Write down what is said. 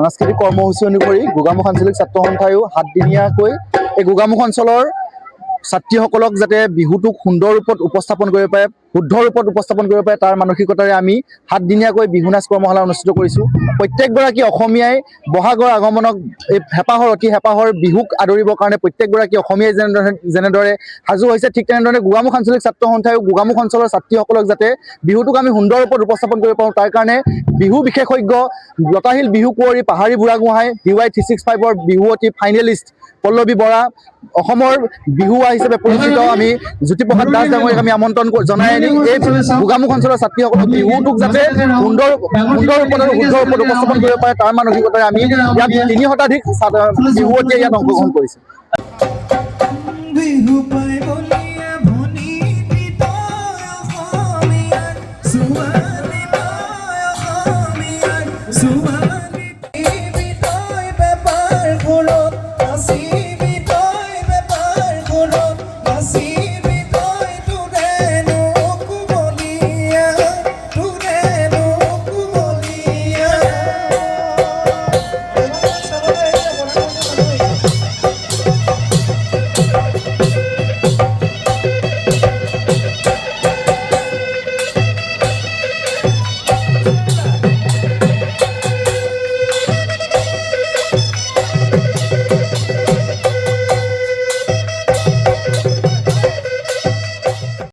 সাংস্কৃতিক কৰ্মসূচী অনুসৰি গোগামুখ আঞ্চলিক ছাত্ৰ সন্থায়ো 7 দিনীয়াকৈ এই গোগামুখ অঞ্চলৰ ছাত্ৰীসকলক যাতে বিহুটোক সুন্দৰ ৰূপত উপস্থাপন কৰিব পাৰে, শুদ্ধ ৰূপত উপস্থাপন কৰিব পাৰে, তাৰ মানসিকতাৰে আমি 7 দিনীয়াকৈ বিহু নাচ কৰ্মশালা অনুষ্ঠিত কৰিছোঁ। প্ৰত্যেকগৰাকী অসমীয়াই বহাগৰ আগমনক এই অতি হেঁপাহৰ বিহুক আদৰিবৰ কাৰণে প্ৰত্যেকগৰাকী অসমীয়াই যেনেদৰে সাজু হৈছে, ঠিক তেনেদৰে গোগামুখ আঞ্চলিক ছাত্ৰ সন্থায়ো গোগামুখ অঞ্চলৰ ছাত্ৰীসকলক যাতে বিহুটোক আমি সুন্দৰ ৰূপত উপস্থাপন কৰিব পাৰোঁ, তাৰ কাৰণে বিহু বিশেষজ্ঞ লতাশিল বিহু কুঁৱৰী পাহাৰী বুঢ়াগোহাঁই DY 365ৰ বিহুৱতী ফাইনেলিষ্ট পল্লৱী বৰা, অসমৰ বিহুৱা হিচাপে পৰিচিত আমি জ্যোতিপ্ৰসাদ দাস ডাঙৰীয়াক আমি আমন্ত্ৰণ জনাই আনি এই গোগামুখ অঞ্চলৰ ছাত্ৰীসকলক বিহুটোক যাতে সুন্দৰ ৰূপত আৰু শুদ্ধ ৰূপত উপস্থাপন কৰিব পাৰে, তাৰ মানসিকতাৰে আমি ইয়াত 3 শতাধিক বিহুৱতীয়ে ইয়াত অংশগ্ৰহণ কৰিছে।